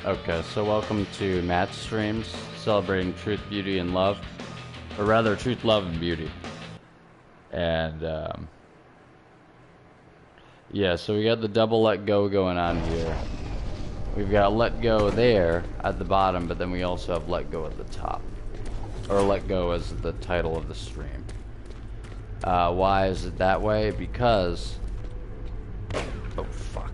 Okay, so welcome to Matt's streams, celebrating truth, beauty, and love. Or rather, truth, love, and beauty. And, yeah, so we got the double let go going on here. We've got let go there at the bottom, but then we also have let go at the top. Or let go as the title of the stream. Why is it that way? Because... Oh, fuck.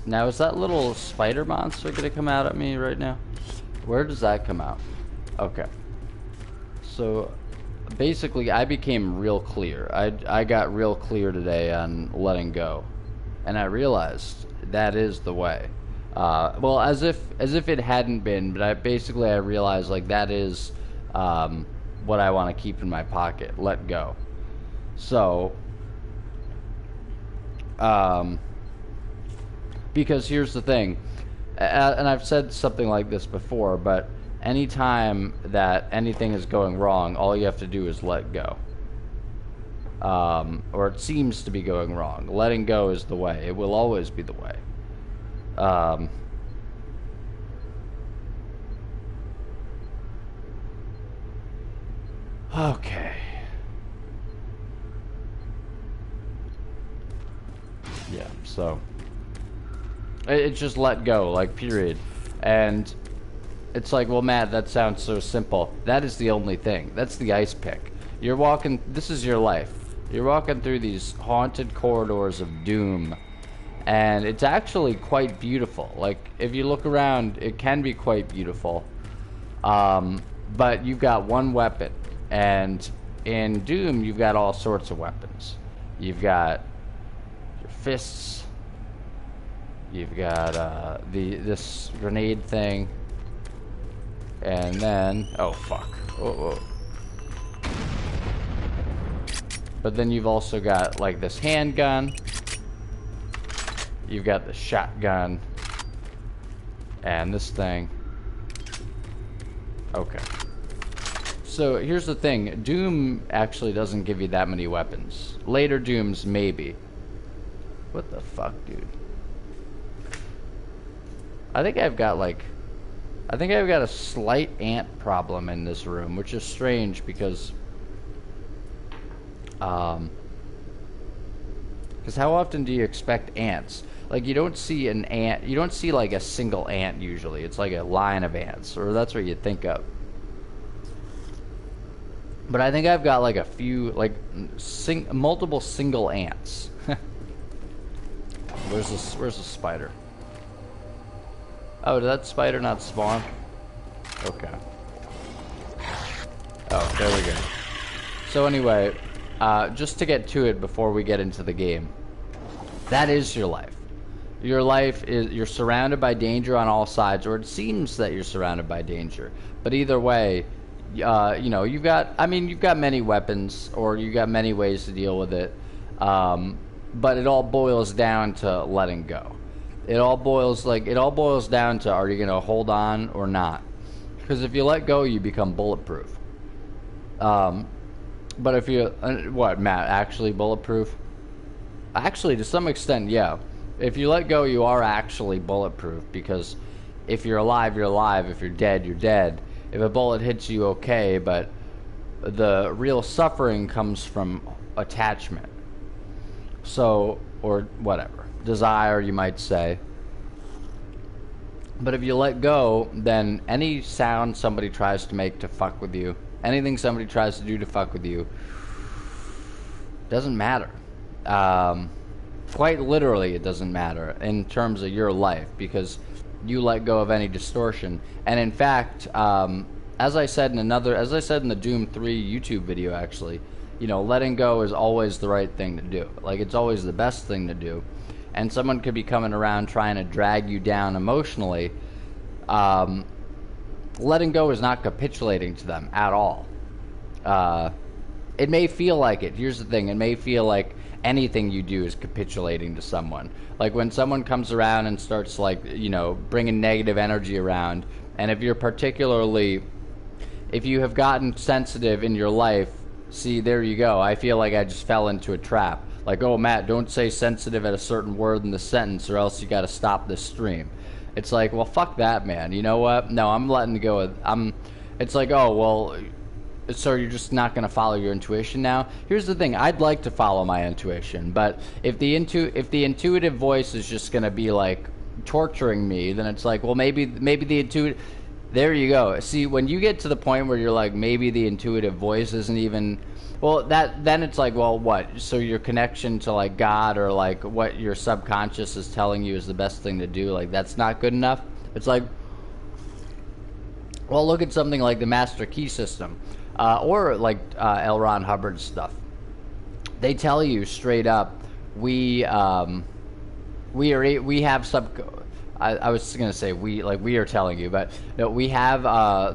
Now, is that little spider monster gonna come out at me right now? Where does that come out? Okay. So, basically, I became real clear. I got real clear today on letting go. And I realized that is the way. Well, as if it hadn't been, but I realized, like, that is what I want to keep in my pocket. Let go. So, because here's the thing, and I've said something like this before, but anytime that anything is going wrong, all you have to do is let go. Or it seems to be going wrong. Letting go is the way. It will always be the way. Okay. Yeah, so... It's just let go, like, period. And it's like, well, Matt, that sounds so simple. That is the only thing. That's the ice pick. You're walking, this is your life. You're walking through these haunted corridors of doom. And it's actually quite beautiful. Like, if you look around, it can be quite beautiful. But you've got one weapon. And in Doom, you've got all sorts of weapons. You've got your fists. You've got this grenade thing, and then fuck. Oh. But then you've also got like this handgun. You've got the shotgun, and this thing. Okay. So here's the thing: Doom actually doesn't give you that many weapons. Later Dooms maybe. What the fuck, dude? I think I've got a slight ant problem in this room, which is strange because how often do you expect ants? Like, you don't see an ant, you don't see like a single ant usually. It's like a line of ants, or that's what you think of. But I think I've got like a few, like multiple single ants. Where's the spider? Oh, did that spider not spawn? Okay. Oh, there we go. So anyway, just to get to it before we get into the game. That is your life. Your life is, you're surrounded by danger on all sides, or it seems that you're surrounded by danger. But either way, you know, you've got many weapons, or you've got many ways to deal with it. But it all boils down to letting go. It all boils down to, are you going to hold on or not? Because if you let go, you become bulletproof. But if you... what, Matt? Actually bulletproof? Actually, to some extent, yeah. If you let go, you are actually bulletproof. Because if you're alive, you're alive. If you're dead, you're dead. If a bullet hits you, okay. But the real suffering comes from attachment. So, or whatever. Desire, you might say. But if you let go, then any sound somebody tries to make to fuck with you, anything somebody tries to do to fuck with you, doesn't matter. Quite literally, it doesn't matter in terms of your life, because you let go of any distortion. And in fact, as I said in the Doom 3 YouTube video, actually, you know, letting go is always the right thing to do. Like, it's always the best thing to do. And someone could be coming around trying to drag you down emotionally. Letting go is not capitulating to them at all. It may feel like it. Here's the thing. It may feel like anything you do is capitulating to someone. Like when someone comes around and starts, like, you know, bringing negative energy around. And if you have gotten sensitive in your life, see, there you go. I feel like I just fell into a trap. like, oh, Matt, don't say sensitive at a certain word in the sentence or else you got to stop this stream. It's like, well, fuck that, man. You know what? No, I'm letting go. It's like, oh, well, so you're just not going to follow your intuition now? Here's the thing. I'd like to follow my intuition, but if the intuitive voice is just going to be like torturing me, then it's like, well, maybe the intuitive... There you go. See, when you get to the point where you're like, maybe the intuitive voice isn't even... Well, then it's like, well, what? So your connection to, like, God or, like, what your subconscious is telling you is the best thing to do, like, that's not good enough? It's like, well, look at something like the Master Key System, or, like, L. Ron Hubbard's stuff. They tell you straight up, we have I was going to say we are telling you, but no, we have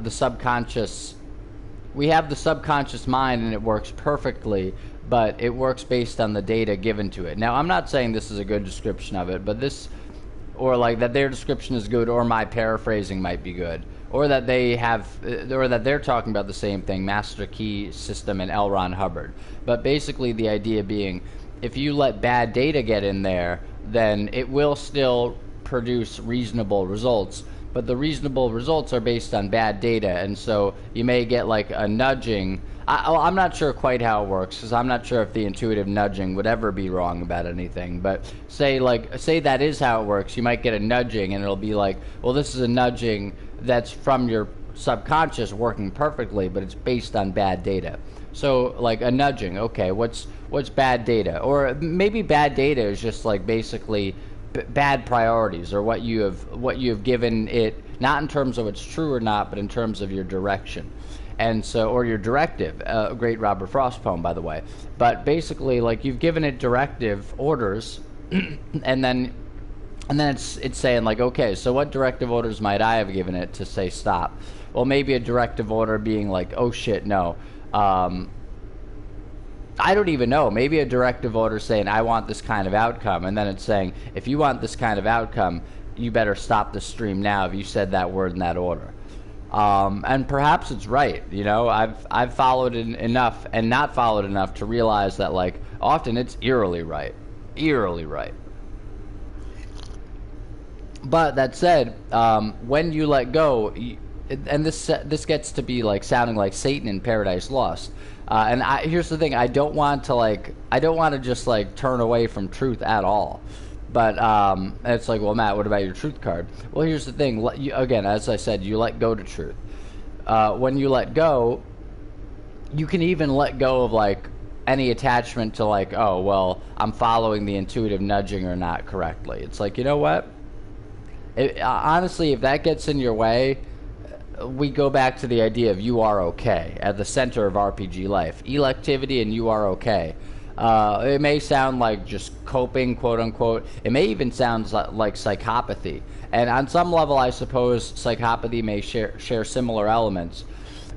the subconscious... We have the subconscious mind, and it works perfectly, but it works based on the data given to it. Now, I'm not saying this is a good description of it, but this, or like that their description is good, or my paraphrasing might be good, or that they're talking about the same thing, Master Key System and L. Ron Hubbard. But basically the idea being, if you let bad data get in there, then it will still produce reasonable results. But the reasonable results are based on bad data, and so you may get like a nudging. I'm not sure quite how it works, because I'm not sure if the intuitive nudging would ever be wrong about anything. But say that is how it works. You might get a nudging, and it'll be like, well, this is a nudging that's from your subconscious working perfectly, but it's based on bad data. So like a nudging, okay, what's bad data? Or maybe bad data is just like basically bad priorities, or what you have given it, not in terms of it's true or not, but in terms of your direction, and so, or your directive. Great Robert Frost poem, by the way. But basically, like, you've given it directive orders, and then it's saying like, okay, so what directive orders might I have given it to say stop? Well, maybe a directive order being like, oh shit, no. I don't even know. Maybe a directive order saying, I want this kind of outcome. And then it's saying, if you want this kind of outcome, you better stop the stream now if you said that word in that order. And perhaps it's right. You know, I've followed it enough and not followed enough to realize that, like, often it's eerily right. Eerily right. But that said, when you let go, and this gets to be like sounding like Satan in Paradise Lost. And here's the thing: I don't want to just like turn away from truth at all. But it's like, well, Matt, what about your truth card? Well, here's the thing: again, as I said, you let go to truth. When you let go, you can even let go of like any attachment to like, oh, well, I'm following the intuitive nudging or not correctly. It's like, you know what? Honestly, if that gets in your way, we go back to the idea of you are okay at the center of RPG life. Electivity and you are okay. It may sound like just coping, quote unquote. It may even sound like psychopathy. And on some level, I suppose psychopathy may share similar elements.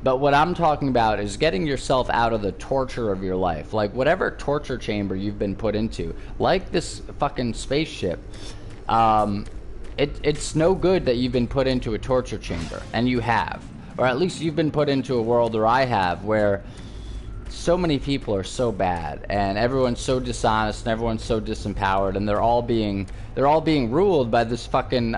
But what I'm talking about is getting yourself out of the torture of your life. Like whatever torture chamber you've been put into, like this fucking spaceship. It's no good that you've been put into a torture chamber, and you have. Or at least you've been put into a world, or I have, where so many people are so bad, and everyone's so dishonest, and everyone's so disempowered, and they're all being ruled by this fucking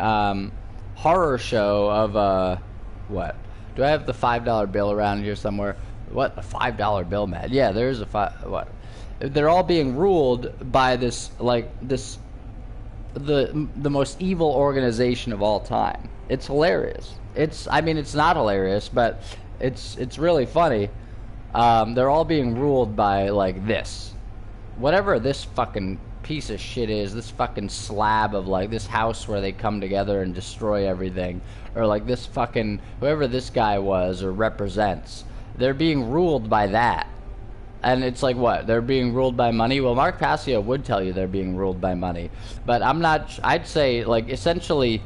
horror show of what? Do I have the $5 bill around here somewhere? What, a $5 bill, Matt? Yeah, there's a what? They're all being ruled by this, like, this, the most evil organization of all time. It's hilarious. I mean, it's not hilarious, but it's really funny. They're all being ruled by, like, this. Whatever this fucking piece of shit is, this fucking slab of, like, this house where they come together and destroy everything, or, like, this fucking, whoever this guy was or represents, they're being ruled by that. And it's like, what? They're being ruled by money? Well, Mark Passio would tell you they're being ruled by money. But I'd say, like, essentially,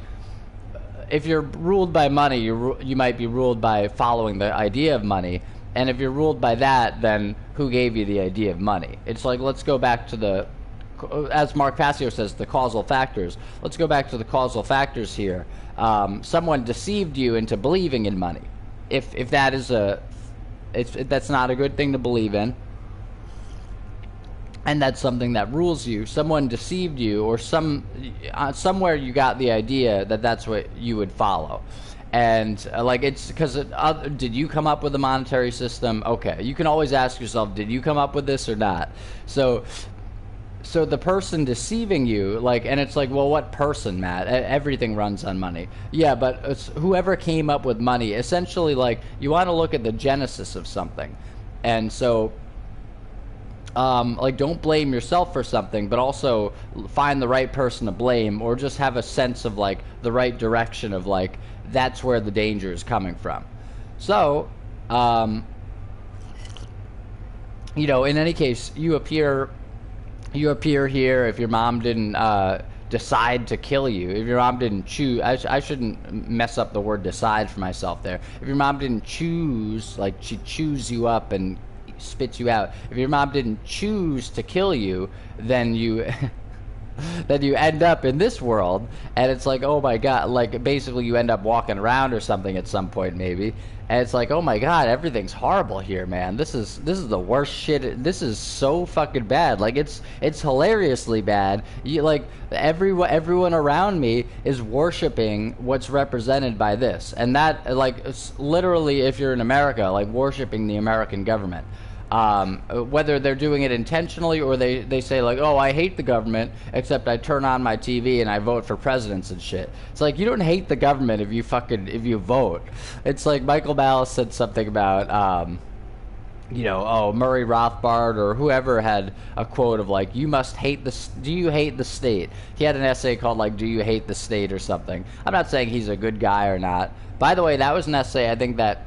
if you're ruled by money, you might be ruled by following the idea of money. And if you're ruled by that, then who gave you the idea of money? It's like, let's go back to the, as Mark Passio says, the causal factors. Let's go back to the causal factors here. Someone deceived you into believing in money. If that is if that's not a good thing to believe in. and that's something that rules you. Someone deceived you, or somewhere you got the idea that that's what you would follow. And like, it's because did you come up with a monetary system? Okay, you can always ask yourself, did you come up with this or not? So the person deceiving you, like, and it's like, well, what person, Matt? Everything runs on money. Yeah, but it's whoever came up with money. Essentially, like, you want to look at the genesis of something. And so, like, don't blame yourself for something, but also find the right person to blame, or just have a sense of, like, the right direction of, like, that's where the danger is coming from. So, you know, in any case, you appear here if your mom didn't decide to kill you. If your mom didn't choose, I shouldn't mess up the word decide for myself there. If your mom didn't choose, like, she chews you up and spits you out. If your mom didn't choose to kill you, then you then you end up in this world, and it's like, oh my god, like, basically you end up walking around or something at some point, maybe, and it's like, oh my god, everything's horrible here, man. This is the worst shit. This is so fucking bad. Like, it's hilariously bad. You, like, everyone around me is worshiping what's represented by this, and that, like, it's literally, if you're in America, like, worshiping the American government. Whether they're doing it intentionally, or they say, like, oh, I hate the government, except I turn on my TV and I vote for presidents and shit. It's like, you don't hate the government if you vote. It's like Michael Malice said something about, you know, oh, Murray Rothbard or whoever had a quote of, like, you must hate do you hate the state? He had an essay called, like, do you hate the state or something. I'm not saying he's a good guy or not. By the way, that was an essay, I think, that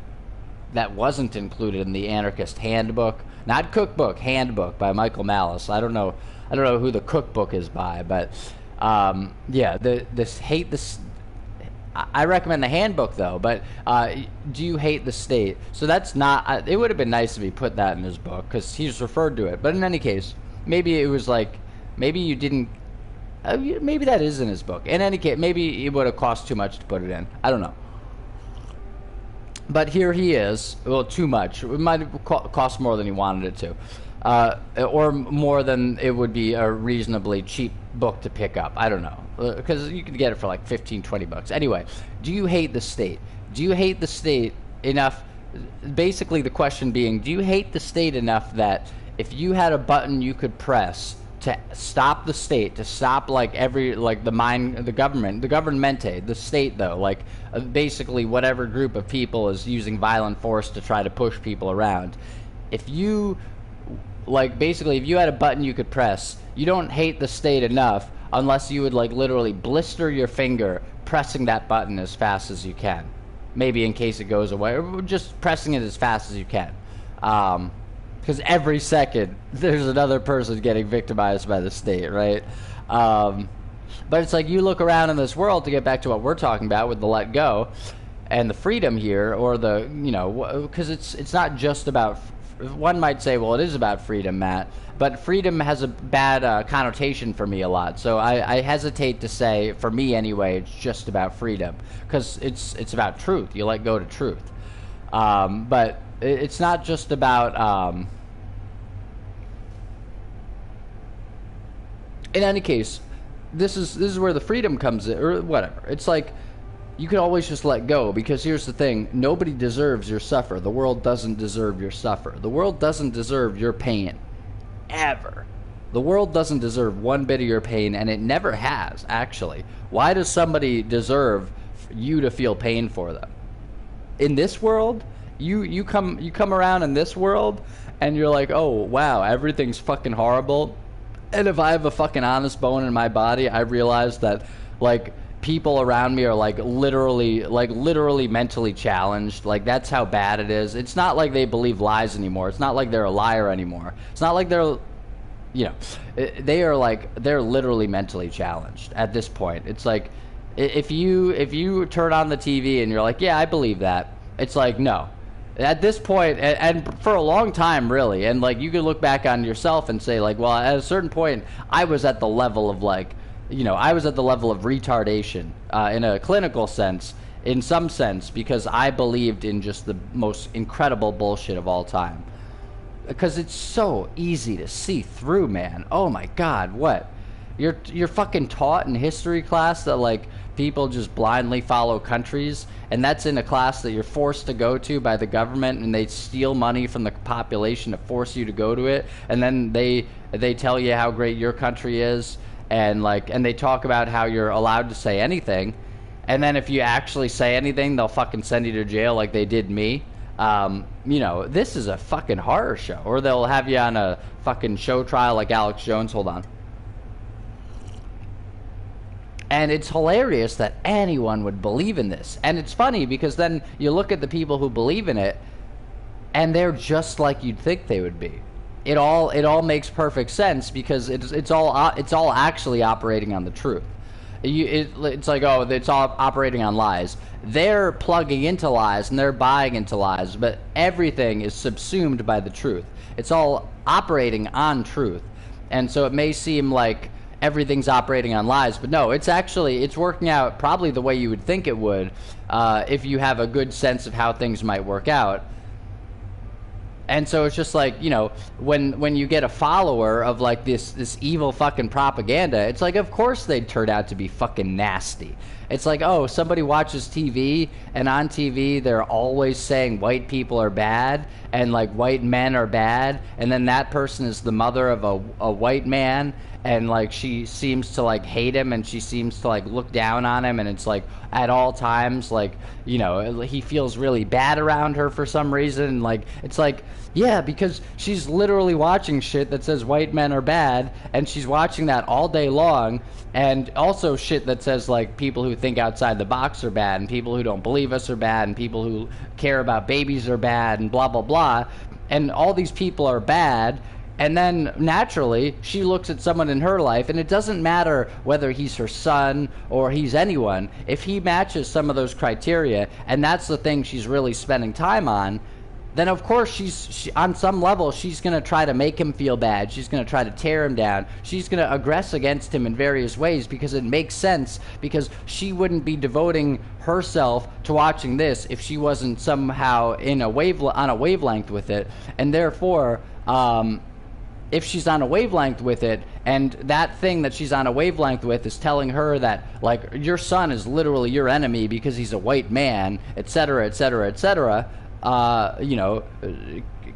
wasn't included in the Anarchist Handbook, not cookbook, handbook by Michael Malice. I don't know who the cookbook is by, but yeah, I recommend the handbook though. But do you hate the state? So that's not. It would have been nice if he put that in his book, because he's referred to it. But in any case, maybe it was like, maybe you didn't. Maybe that is in his book. In any case, maybe it would have cost too much to put it in. I don't know. But here he is. Well, too much. It might have cost more than he wanted it to. Or more than it would be a reasonably cheap book to pick up. I don't know. Because you could get it for like 15, 20 bucks. Anyway, do you hate the state? Do you hate the state enough? Basically, the question being, do you hate the state enough that if you had a button you could press to stop the state, to stop, like, the governmente, the state, though, like, basically whatever group of people is using violent force to try to push people around. If you, like, basically, if you had a button you could press, you don't hate the state enough unless you would, like, literally blister your finger pressing that button as fast as you can. Maybe in case it goes away, or just pressing it as fast as you can. Because every second there's another person getting victimized by the state, right? But it's like, you look around in this world, to get back to what we're talking about with the let go and the freedom here, or the, you know, because it's not just about, one might say, well, it is about freedom, Matt, but freedom has a bad connotation for me a lot. So I hesitate to say, for me anyway, it's just about freedom, because it's about truth. You let go to truth. But it's not just about, in any case, this is where the freedom comes in, or whatever. It's like, you can always just let go, because here's the thing, nobody deserves your suffer. The world doesn't deserve your suffer. The world doesn't deserve your pain. Ever. The world doesn't deserve one bit of your pain, and it never has, actually. Why does somebody deserve you to feel pain for them? In this world, you come around in this world, and you're like, oh, wow, everything's fucking horrible. And if I have a fucking honest bone in my body, I realize that, like, people around me are, like, literally mentally challenged. Like, that's how bad it is. It's not like they believe lies anymore. It's not like they're a liar anymore. It's not like they're, you know, they're literally mentally challenged at this point. It's like, if you turn on the TV and you're like, yeah, I believe that, it's like, no. At this point, and for a long time, really, and, like, you could look back on yourself and say, like, well, at a certain point, I was at the level of, like, you know, I was at the level of retardation in a clinical sense, in some sense, because I believed in just the most incredible bullshit of all time. because it's so easy to see through, man. Oh my God, what? You're fucking taught in history class that like people just blindly follow countries, and that's in a class that you're forced to go to by the government, and they steal money from the population to force you to go to it, and then they tell you how great your country is, and they talk about how you're allowed to say anything, and then if you actually say anything, they'll fucking send you to jail like they did me. This is a fucking horror show, or they'll have you on a fucking show trial like Alex Jones. Hold on. And it's hilarious that anyone would believe in this. And it's funny because then you look at the people who believe in it, and they're just like you'd think they would be. It all makes perfect sense because it's all actually operating on the truth. It's like, oh, it's all operating on lies. They're plugging into lies and they're buying into lies, but everything is subsumed by the truth. It's all operating on truth. And so it may seem like everything's operating on lies, but no, it's working out probably the way you would think it would, if you have a good sense of how things might work out. And so it's just like, when you get a follower of like this evil fucking propaganda, it's like, of course they'd turn out to be fucking nasty. It's like, oh, somebody watches TV, and on TV they're always saying white people are bad and like white men are bad, and then that person is the mother of a white man, and like she seems to like hate him, and she seems to like look down on him, and it's like at all times like he feels really bad around her for some reason, and like it's like, yeah, because she's literally watching shit that says white men are bad, and she's watching that all day long, and also shit that says like people who think outside the box are bad, and people who don't believe us are bad, and people who care about babies are bad, and blah blah blah, and all these people are bad. And then naturally she looks at someone in her life, and it doesn't matter whether he's her son or he's anyone. If he matches some of those criteria, and that's the thing she's really spending time on, then of course she on some level she's going to try to make him feel bad. She's going to try to tear him down. She's going to aggress against him in various ways because it makes sense, because she wouldn't be devoting herself to watching this if she wasn't somehow on a wavelength with it. And therefore, if she's on a wavelength with it, and that thing that she's on a wavelength with is telling her that, like, your son is literally your enemy because he's a white man, etc., etc., etc.,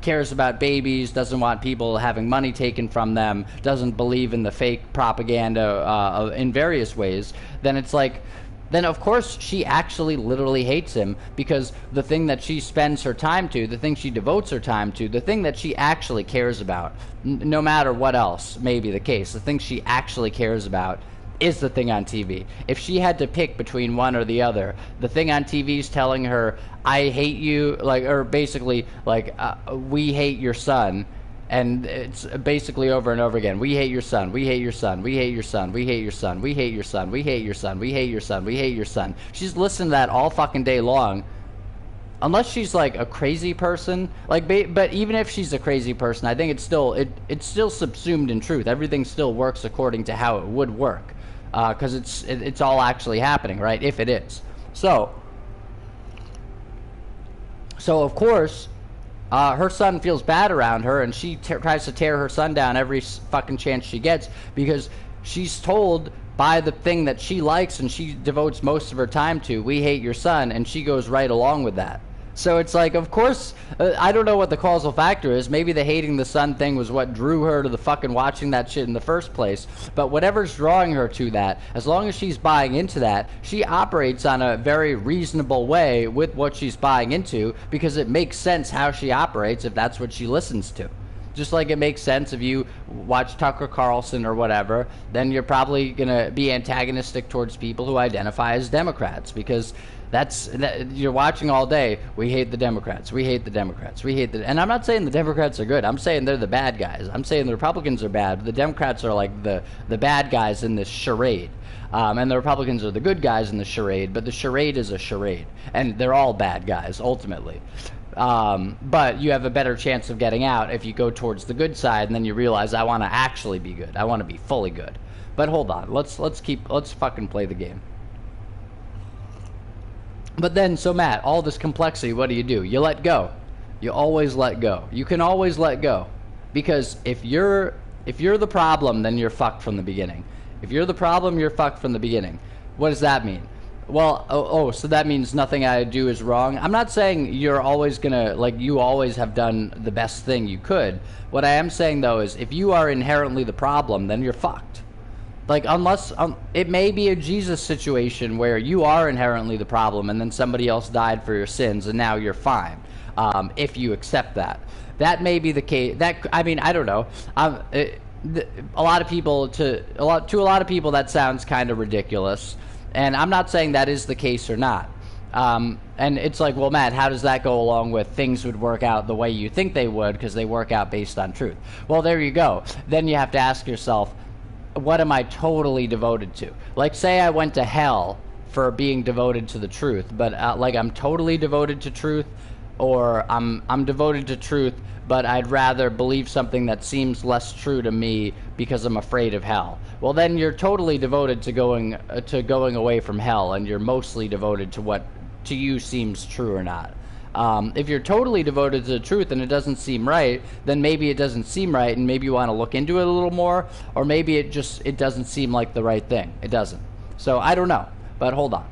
cares about babies, doesn't want people having money taken from them, doesn't believe in the fake propaganda in various ways, then it's like, then of course she actually literally hates him, because the thing that she spends her time to, the thing she devotes her time to, the thing that she actually cares about, no matter what else may be the case, the thing she actually cares about is the thing on TV. If she had to pick between one or the other, the thing on TV is telling her, I hate you, like, or basically, like, we hate your son. And it's basically over and over again. We hate your son. We hate your son. We hate your son. We hate your son. We hate your son. We hate your son. We hate your son. We hate your son. She's listening to that all fucking day long. Unless she's like a crazy person, like, but even if she's a crazy person, I think it's still subsumed in truth. Everything still works according to how it would work, because it's all actually happening, right? If it is. So of course, her son feels bad around her, and she tries to tear her son down every fucking chance she gets, because she's told by the thing that she likes and she devotes most of her time to, we hate your son, and she goes right along with that. So it's like, of course, I don't know what the causal factor is. Maybe the hating the son thing was what drew her to the fucking watching that shit in the first place. But whatever's drawing her to that, as long as she's buying into that, she operates on a very reasonable way with what she's buying into, because it makes sense how she operates if that's what she listens to. Just like it makes sense if you watch Tucker Carlson or whatever, then you're probably going to be antagonistic towards people who identify as Democrats, because you're watching all day, we hate the Democrats, we hate the Democrats, we hate the... And I'm not saying the Democrats are good. I'm saying they're the bad guys. I'm saying the Republicans are bad, but the Democrats are like the bad guys in this charade. And the Republicans are the good guys in the charade, but the charade is a charade. And they're all bad guys, ultimately. But you have a better chance of getting out if you go towards the good side, and then you realize, I want to actually be good. I want to be fully good. But hold on, let's fucking play the game. But then, so Matt, all this complexity, what do? You let go. You always let go. You can always let go. Because if you're the problem, then you're fucked from the beginning. If you're the problem, you're fucked from the beginning. What does that mean? Well, so that means nothing I do is wrong. I'm not saying you're always gonna, like, you always have done the best thing you could. What I am saying, though, is if you are inherently the problem, then you're fucked. Like, unless, it may be a Jesus situation where you are inherently the problem and then somebody else died for your sins and now you're fine, if you accept that. That may be the case. I mean, I don't know. A lot of people, to a lot of people, that sounds kind of ridiculous. And I'm not saying that is the case or not. And it's like, well, Matt, how does that go along with things would work out the way you think they would because they work out based on truth? Well, there you go. Then you have to ask yourself, what am I totally devoted to? Like, say I went to hell for being devoted to the truth, but like I'm totally devoted to truth, or I'm devoted to truth, but I'd rather believe something that seems less true to me because I'm afraid of hell. Well, then you're totally devoted to going away from hell, and you're mostly devoted to what to you seems true or not. If you're totally devoted to the truth and it doesn't seem right, then maybe it doesn't seem right, and maybe you want to look into it a little more, or maybe it doesn't seem like the right thing. It doesn't. So I don't know, but hold on.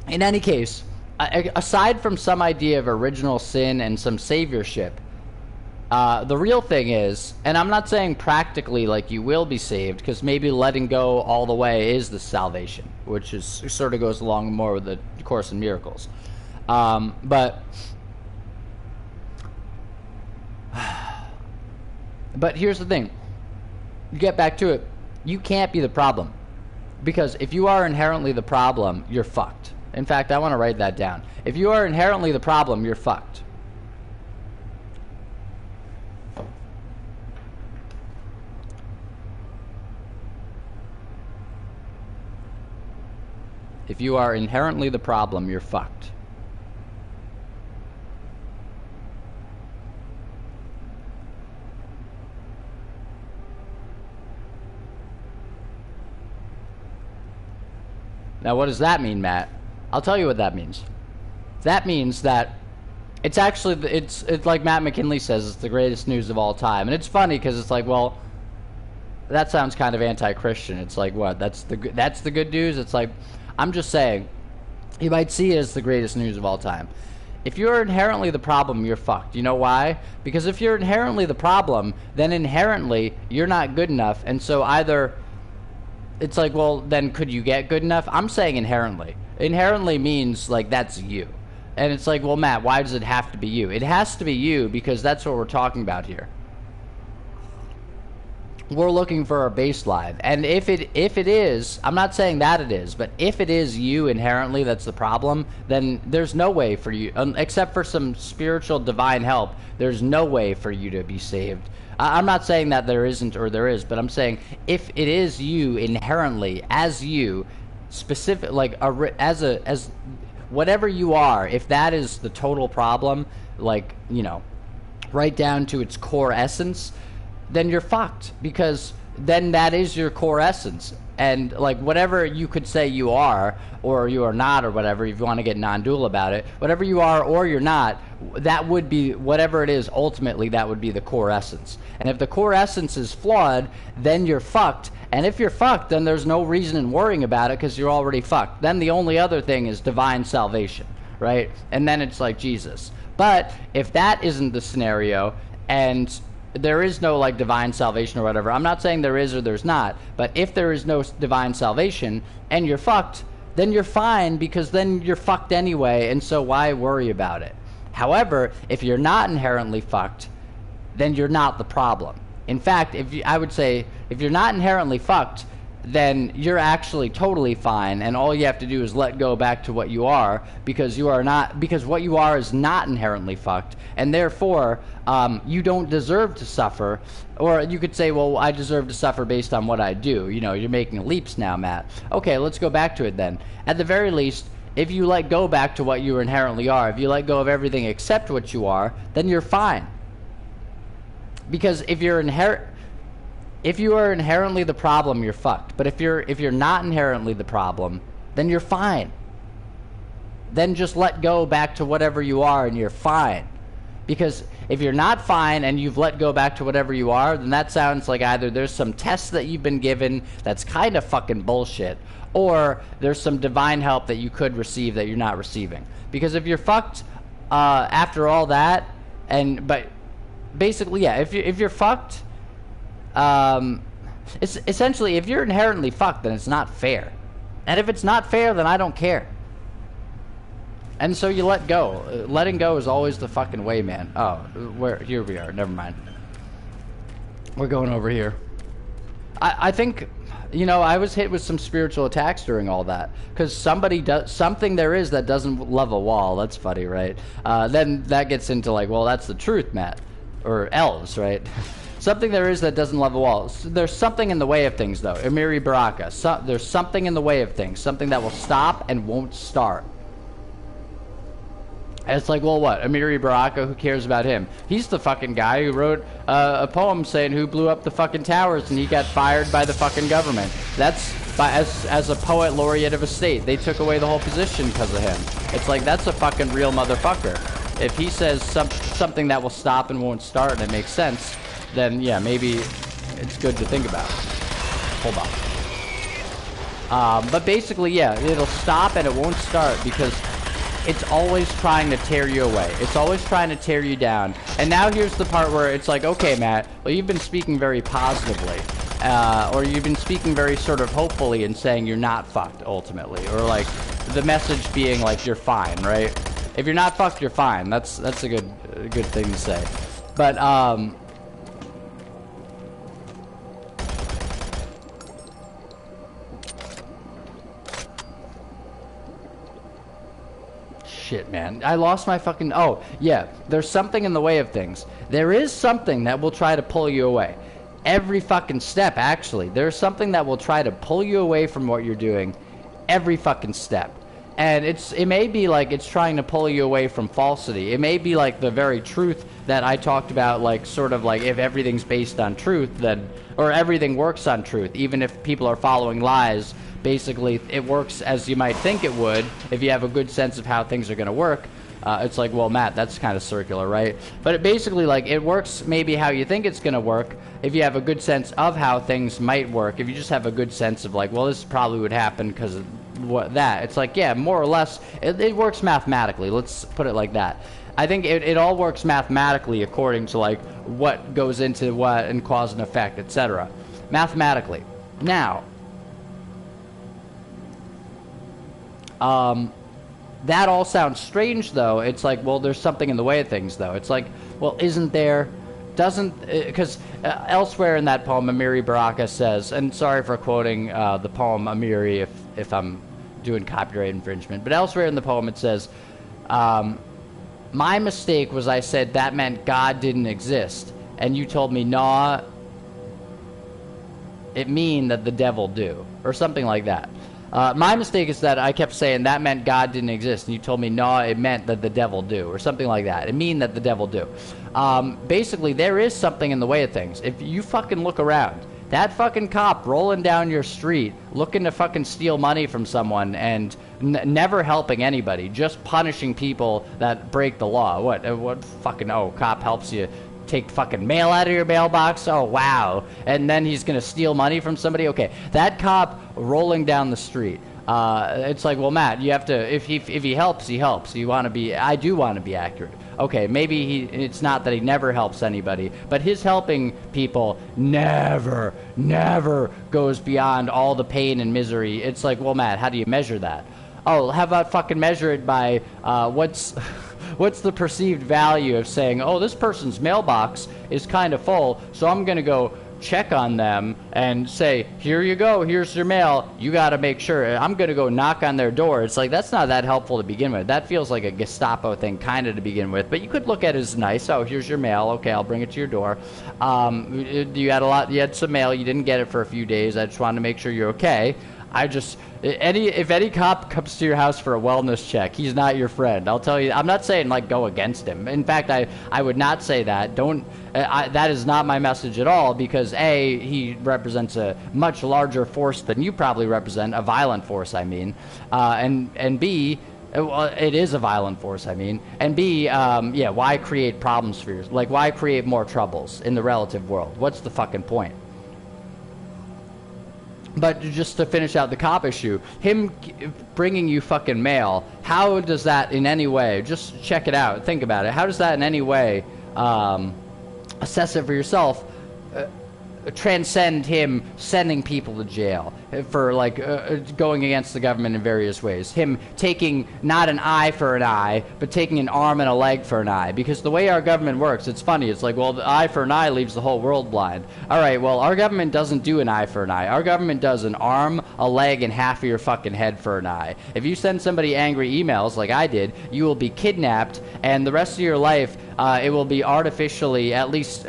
In any case, aside from some idea of original sin and some saviorship, the real thing is, and I'm not saying practically like you will be saved, because maybe letting go all the way is the salvation, which is sort of goes along more with the Course in Miracles. But here's the thing. You get back to it. You can't be the problem, because if you are inherently the problem, you're fucked. In fact, I want to write that down. If you are inherently the problem, you're fucked. If you are inherently the problem, you're fucked. Now, what does that mean, Matt? I'll tell you what that means. That means that it's actually, it's like Matt McKinley says, it's the greatest news of all time. And it's funny because it's like, well, that sounds kind of anti-Christian. It's like, what? That's the good news? It's like, I'm just saying, you might see it as the greatest news of all time. If you're inherently the problem, you're fucked. You know why? Because if you're inherently the problem, then inherently you're not good enough. And so either, it's like, well, then could you get good enough? I'm saying inherently. Inherently means, like, that's you. And it's like, well, Matt, why does it have to be you? It has to be you because that's what we're talking about here. We're looking for a baseline, and if it is, I'm not saying that it is, but if it is you inherently that's the problem, then there's no way for you, except for some spiritual divine help, there's no way for you to be saved. I'm not saying that there isn't or there is, but I'm saying if it is you inherently, as you, specific, like as whatever you are, if that is the total problem, like, you know, right down to its core essence, then you're fucked, because then that is your core essence. And like whatever you could say you are or you are not, or whatever, if you want to get non-dual about it, whatever you are or you're not, that would be whatever it is. Ultimately, that would be the core essence. And if the core essence is flawed, then you're fucked. And if you're fucked, then there's no reason in worrying about it because you're already fucked. Then the only other thing is divine salvation, right? And then it's like Jesus. But if that isn't the scenario, and there is no like divine salvation or whatever, I'm not saying there is or there's not, but if there is no divine salvation and you're fucked, then you're fine, because then you're fucked anyway, and so why worry about it? However, if you're not inherently fucked, then you're not the problem. In fact, I would say if you're not inherently fucked, then you're actually totally fine, and all you have to do is let go back to what you are, because what you are is not inherently fucked, and therefore you don't deserve to suffer. Or you could say, well, I deserve to suffer based on what I do. You know, you're making leaps now, Matt. Okay, let's go back to it then. At the very least, if you let go back to what you inherently are, if you let go of everything except what you are, then you're fine. Because if you are inherently the problem, you're fucked. But if you're not inherently the problem, then you're fine. then just let go back to whatever you are and you're fine. Because if you're not fine and you've let go back to whatever you are, then that sounds like either there's some test that you've been given that's kind of fucking bullshit, or there's some divine help that you could receive that you're not receiving. Because if you're fucked after all that, but basically, yeah, if you're fucked, it's essentially, if you're inherently fucked, then it's not fair. And if it's not fair, then I don't care. And so you let go. Letting go is always the fucking way, man. Oh, here we are. Never mind. We're going over here. I think, you know, I was hit with some spiritual attacks during all that. Because something there is that doesn't love a wall. That's funny, right? Then that gets into like, well, that's the truth, Matt. Or elves, right? Something there is that doesn't love a wall. There's something in the way of things, though. Amiri Baraka. There's something in the way of things. Something that will stop and won't start. And it's like, well, what? Amiri Baraka, who cares about him? He's the fucking guy who wrote a poem saying who blew up the fucking towers and he got fired by the fucking government. That's, as a poet laureate of a state, they took away the whole position because of him. It's like, that's a fucking real motherfucker. If he says something that will stop and won't start and it makes sense, then yeah, maybe it's good to think about. Hold on. But basically, yeah, it'll stop and it won't start because it's always trying to tear you away. It's always trying to tear you down. And now here's the part where it's like, okay, Matt, well, you've been speaking very positively. Or you've been speaking very sort of hopefully and saying you're not fucked, ultimately. Or, like, the message being, like, you're fine, right? If you're not fucked, you're fine. That's a good thing to say. But, shit, man. I lost my fucking... Oh, yeah. There's something in the way of things. There is something that will try to pull you away. Every fucking step, actually. There's something that will try to pull you away from what you're doing. Every fucking step. And it may be like it's trying to pull you away from falsity. It may be like the very truth that I talked about, like sort of like if everything's based on truth, then... Or everything works on truth. Even if people are following lies, basically it works as you might think it would if you have a good sense of how things are going to work. It's like, well, Matt, that's kind of circular, right? But it basically, like, it works maybe how you think it's going to work if you have a good sense of how things might work. If you just have a good sense of, like, well, this probably would happen because of that. It's like, yeah, more or less, it works mathematically. Let's put it like that. I think it all works mathematically according to, like, what goes into what and cause and effect, etc. Mathematically. Now, that all sounds strange, though. It's like, well, there's something in the way of things, though. It's like, well, isn't there? Doesn't... Because elsewhere in that poem, Amiri Baraka says, and sorry for quoting the poem Amiri if I'm doing copyright infringement, but elsewhere in the poem it says, my mistake was I said that meant God didn't exist, and you told me, nah, it mean that the devil do, or something like that. My mistake is that I kept saying that meant God didn't exist, and you told me, no, it meant that the devil do, or something like that. It mean that the devil do. Basically, there is something in the way of things. If you fucking look around, that fucking cop rolling down your street, looking to fucking steal money from someone, and never helping anybody, just punishing people that break the law. What fucking, oh, cop helps you take fucking mail out of your mailbox? Oh, wow. And then he's going to steal money from somebody? Okay, that cop rolling down the street. It's like, well, Matt, you have to, if he helps, he helps. You want to be, I do want to be accurate. Okay, maybe it's not that he never helps anybody, but his helping people never goes beyond all the pain and misery. It's like, well, Matt, how do you measure that? Oh, how about fucking measure it by what's the perceived value of saying, oh, this person's mailbox is kind of full, so I'm going to go check on them and say, here you go, here's your mail, you got to make sure. I'm going to go knock on their door. It's like, that's not that helpful to begin with. That feels like a Gestapo thing kind of to begin with, but you could look at it as nice. Oh, here's your mail. Okay, I'll bring it to your door. You had some mail, you didn't get it for a few days. I just wanted to make sure you're okay. If any cop comes to your house for a wellness check, he's not your friend. I'll tell you. I'm not saying like go against him. In fact, I would not say that. That is not my message at all, because A, he represents a much larger force than you probably represent, a violent force, I mean, and B, Well, it is a violent force, I mean. And B, yeah, why create problems for yourself? Like, why create more troubles in the relative world? What's the fucking point? But just to finish out the cop issue, him bringing you fucking mail, how does that in any way, just check it out, think about it, how does that in any way assess it for yourself, transcend him sending people to jail for like going against the government in various ways, him taking not an eye for an eye but taking an arm and a leg for an eye? Because the way our government works, it's funny, it's like, well, the eye for an eye leaves the whole world blind. All right, well, our government doesn't do an eye for an eye. Our government does an arm, a leg, and half of your fucking head for an eye. If you send somebody angry emails like I did, you will be kidnapped, and the rest of your life it will be artificially, at least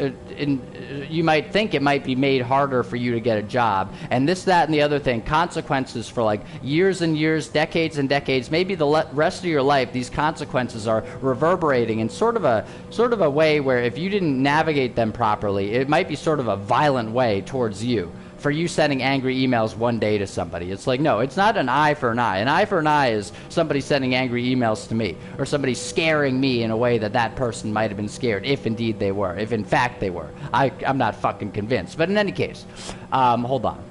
you might think it might be made harder for you to get a job. And this, that, and the other thing, consequences for like years and years, decades and decades, maybe the rest of your life, these consequences are reverberating in sort of a way where if you didn't navigate them properly, it might be sort of a violent way towards you. For you sending angry emails one day to somebody. It's like, no, it's not an eye for an eye. An eye for an eye is somebody sending angry emails to me, or somebody scaring me in a way that that person might have been scared, if indeed they were, if in fact they were. I'm not fucking convinced. But in any case, hold on.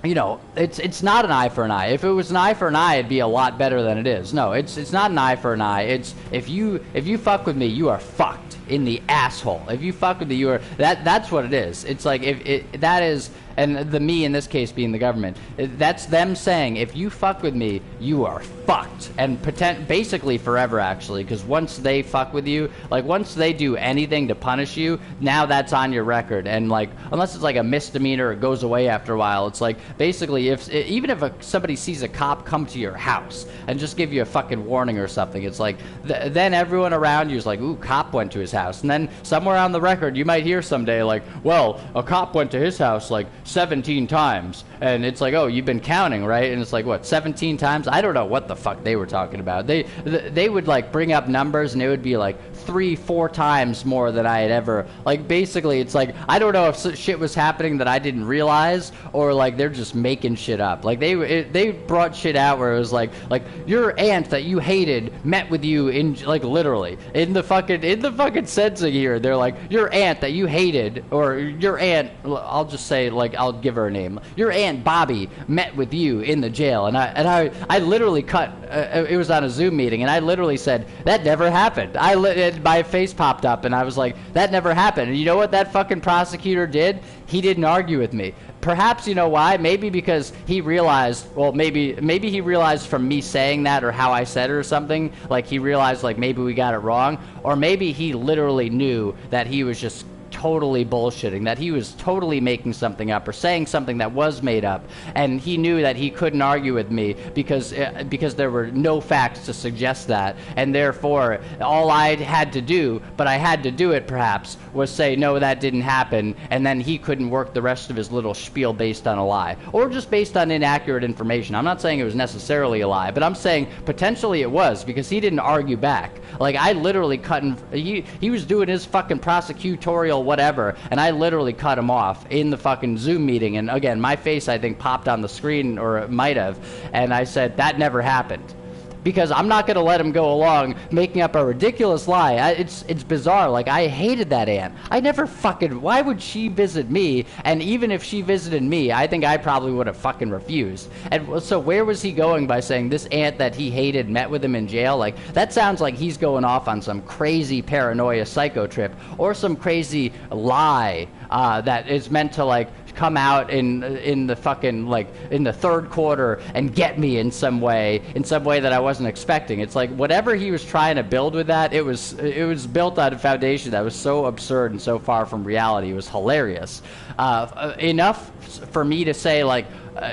You know, it's not an eye for an eye. If it was an eye for an eye, it'd be a lot better than it is. No, it's not an eye for an eye. It's if you fuck with me, you are fucked in the asshole. If you fuck with me, you are that's what it is. It's like that is, and the me in this case being the government, that's them saying if you fuck with me, you are fucked, and basically forever actually, because once they fuck with you, like once they do anything to punish you, now that's on your record, and like unless it's like a misdemeanor, it goes away after a while. It's like basically even if somebody sees a cop come to your house and just give you a fucking warning or something, it's like then everyone around you is like, ooh, cop went to his house, and then somewhere on the record you might hear someday like, well, a cop went to his house like 17 times, and it's like, oh, you've been counting, right? And it's like, what, 17 times? I don't know what the fuck they were talking about. They would like bring up numbers, and it would be like 3-4 times more than I had ever, like basically it's like, I don't know if shit was happening that I didn't realize, or like they're just making shit up. Like they brought shit out where it was like your aunt that you hated met with you in, like literally in the fucking sensing here, they're like, your aunt that you hated, or your aunt, I'll just say, like, I'll give her a name, your aunt Bobby met with you in the jail, and I literally cut, it was on a Zoom meeting, and I literally said, that never happened. My face popped up, and I was like, that never happened. And you know what that fucking prosecutor did? He didn't argue with me. Perhaps, you know why? Maybe because he realized, well, maybe he realized from me saying that, or how I said it or something, like he realized like maybe we got it wrong, or maybe he literally knew that he was just totally bullshitting, that he was totally making something up or saying something that was made up, and he knew that he couldn't argue with me because there were no facts to suggest that, and therefore all I had to do, but I had to do it perhaps, was say, no, that didn't happen, and then he couldn't work the rest of his little spiel based on a lie, or just based on inaccurate information. I'm not saying it was necessarily a lie, but I'm saying potentially it was, because he didn't argue back. Like, I literally cut him, he was doing his fucking prosecutorial whatever, and I literally cut him off in the fucking Zoom meeting, and again, my face, I think, popped on the screen, or it might have, and I said, that never happened. Because I'm not going to let him go along making up a ridiculous lie. It's bizarre. Like, I hated that aunt. I never fucking... Why would she visit me? And even if she visited me, I think I probably would have fucking refused. And so where was he going by saying this aunt that he hated met with him in jail? Like, that sounds like he's going off on some crazy paranoia psycho trip, or some crazy lie that is meant to, like, come out in the fucking, like, in the third quarter and get me in some way that I wasn't expecting. It's like whatever he was trying to build with that, it was built on a foundation that was so absurd and so far from reality. It was hilarious. Enough for me to say, like,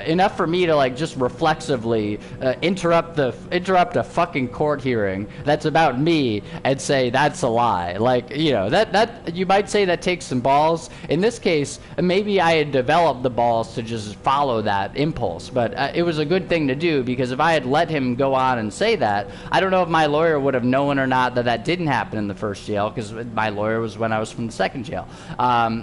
enough for me to, like, just reflexively interrupt a fucking court hearing that's about me and say that's a lie. Like, you know, that you might say that takes some balls. In this case, maybe I had developed the balls to just follow that impulse, but it was a good thing to do, because if I had let him go on and say that, I don't know if my lawyer would have known or not that didn't happen in the first jail, because my lawyer was when I was from the second jail.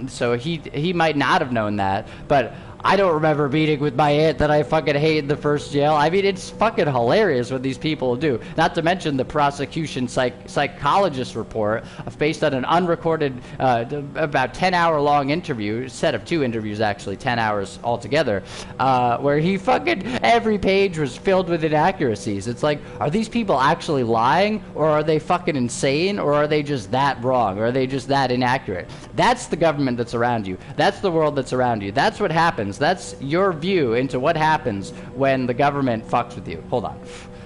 So he might not have known that, but I don't remember meeting with my aunt that I fucking hate in the first jail. I mean, it's fucking hilarious what these people do. Not to mention the prosecution psychologist report based on an unrecorded, about 10-hour-long interview, set of 2 interviews actually, 10 hours altogether, where he fucking, every page was filled with inaccuracies. It's like, are these people actually lying, or are they fucking insane, or are they just that wrong, or are they just that inaccurate? That's the government that's around you. That's the world that's around you. That's what happens. That's your view into what happens when the government fucks with you. Hold on.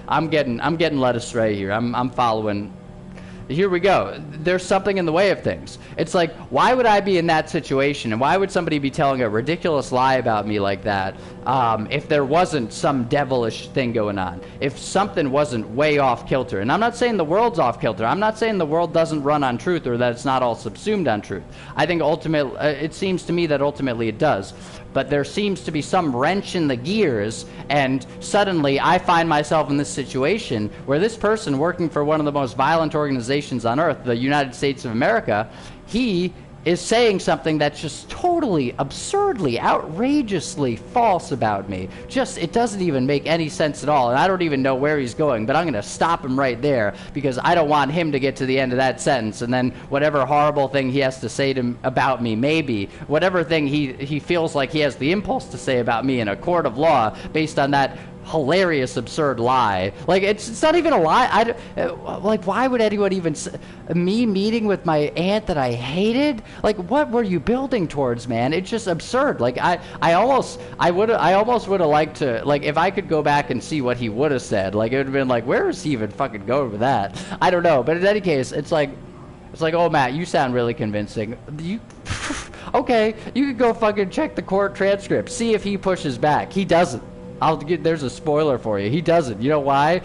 I'm getting led astray here. I'm following. Here we go. There's something in the way of things. It's like, why would I be in that situation, and why would somebody be telling a ridiculous lie about me like that if there wasn't some devilish thing going on, if something wasn't way off kilter? And I'm not saying the world's off kilter. I'm not saying the world doesn't run on truth or that it's not all subsumed on truth. I think ultimately, it seems to me that ultimately it does. But there seems to be some wrench in the gears, and suddenly I find myself in this situation where this person working for one of the most violent organizations on earth, the United States of America, he is saying something that's just totally, absurdly, outrageously false about me. Just, it doesn't even make any sense at all, and I don't even know where he's going, but I'm going to stop him right there because I don't want him to get to the end of that sentence, and then whatever horrible thing he has to say to about me, maybe, whatever thing he feels like he has the impulse to say about me in a court of law based on that hilarious, absurd lie. Like, it's not even a lie. Like, why would anyone even... me meeting with my aunt that I hated? Like, what were you building towards, man? It's just absurd. Like, I almost would have liked to... Like, if I could go back and see what he would have said, like, it would have been like, where is he even fucking going with that? I don't know. But in any case, it's like, oh, Matt, you sound really convincing. Okay, you could go fucking check the court transcript. See if he pushes back. He doesn't. There's a spoiler for you. He doesn't. You know why?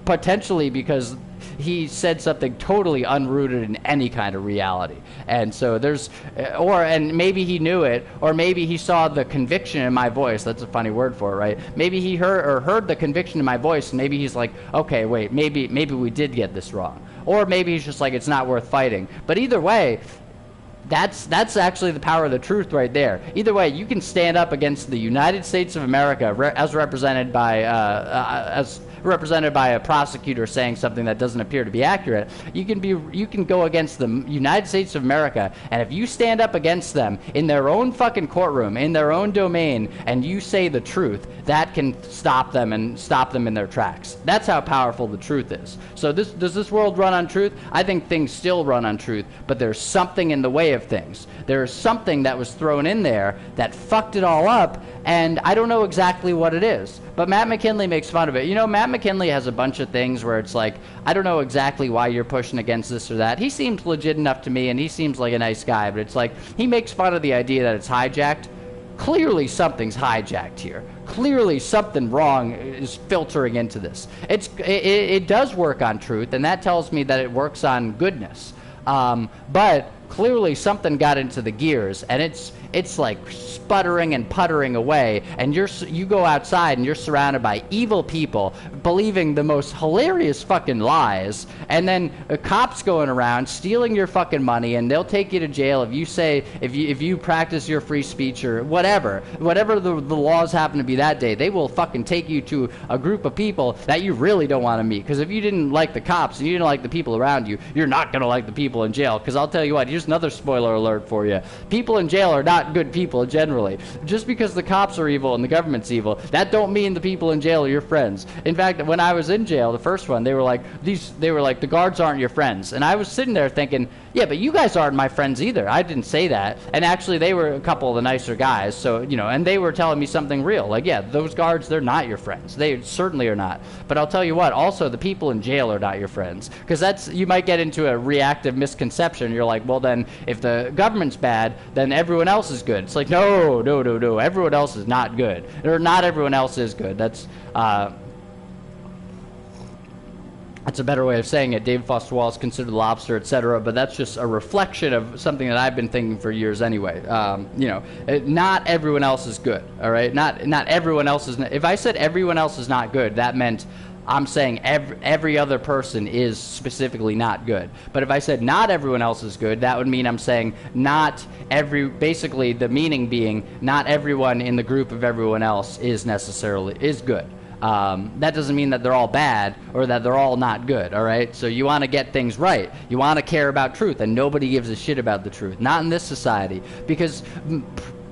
Potentially because he said something totally unrooted in any kind of reality. And so and maybe he knew it, or maybe he saw the conviction in my voice. That's a funny word for it, right? Maybe he heard the conviction in my voice, and maybe he's like, okay, wait, maybe we did get this wrong. Or maybe he's just like, it's not worth fighting. But either way, that's actually the power of the truth right there. Either way, you can stand up against the United States of America as represented by a prosecutor saying something that doesn't appear to be accurate. You can go against the United States of America, and if you stand up against them in their own fucking courtroom, in their own domain, and you say the truth, that can stop them in their tracks. That's how powerful the truth is. So does this world run on truth? I think things still run on truth, but there's something in the way of things. There's something that was thrown in there that fucked it all up, and I don't know exactly what it is. But Matt McKinley makes fun of it. You know, Matt McKinley has a bunch of things where it's like, I don't know exactly why you're pushing against this or that. He seems legit enough to me, and he seems like a nice guy, but it's like, he makes fun of the idea that it's hijacked. Clearly something's hijacked here. Clearly something wrong is filtering into this. It does work on truth, and that tells me that it works on goodness. But clearly something got into the gears, and it's like sputtering and puttering away, and you go outside and you're surrounded by evil people believing the most hilarious fucking lies, and then cops going around stealing your fucking money, and they'll take you to jail if you practice your free speech or whatever the laws happen to be that day. They will fucking take you to a group of people that you really don't want to meet, because if you didn't like the cops and you didn't like the people around you, you're not going to like the people in jail. Because I'll tell you what, here's another spoiler alert for you. People in jail are not good people generally. Just because the cops are evil and the government's evil, that don't mean the people in jail are your friends. In fact, when I was in jail, the first one, they were like, the guards aren't your friends. And I was sitting there thinking, yeah, but you guys aren't my friends either. I didn't say that. And actually, they were a couple of the nicer guys, so, you know, and they were telling me something real. Like, yeah, those guards, they're not your friends. They certainly are not. But I'll tell you what, also, the people in jail are not your friends. Because you might get into a reactive misconception. You're like, well, then, if the government's bad, then everyone else is good. It's like, no. Everyone else is not good. Or not everyone else is good. That's a better way of saying it. David Foster Wallace considered the lobster, etc. But that's just a reflection of something that I've been thinking for years anyway. Not everyone else is good. All right, not everyone else is. If I said everyone else is not good, that meant I'm saying every other person is specifically not good. But if I said not everyone else is good, that would mean I'm saying basically the meaning being not everyone in the group of everyone else is good. That doesn't mean that they're all bad or that they're all not good, all right? So you want to get things right. You want to care about truth, and nobody gives a shit about the truth. Not in this society. Because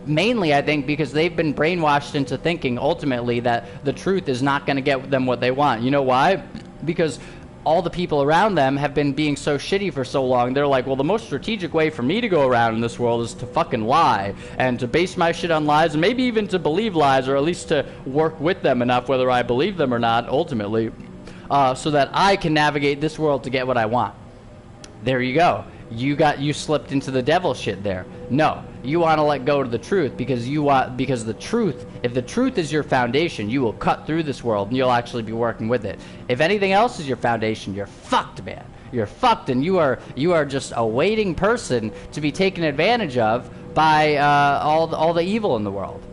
mainly, I think, because they've been brainwashed into thinking, ultimately, that the truth is not going to get them what they want. You know why? Because all the people around them have been being so shitty for so long. They're like, well, the most strategic way for me to go around in this world is to fucking lie and to base my shit on lies, and maybe even to believe lies, or at least to work with them enough, whether I believe them or not, ultimately, so that I can navigate this world to get what I want. There you go. You slipped into the devil shit there. No, you want to let go of the truth because the truth, if the truth is your foundation, you will cut through this world and you'll actually be working with it. If anything else is your foundation, you're fucked, man. You're fucked, and you are just a waiting person to be taken advantage of by all the evil in the world.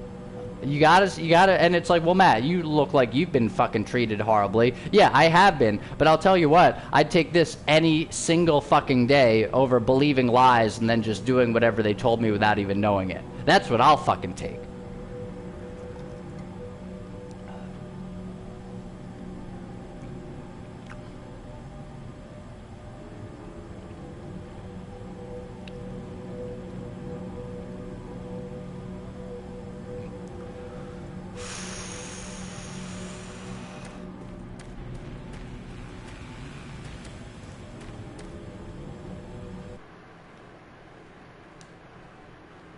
You gotta, and it's like, well, Matt, you look like you've been fucking treated horribly. Yeah, I have been, but I'll tell you what, I'd take this any single fucking day over believing lies and then just doing whatever they told me without even knowing it. That's what I'll fucking take.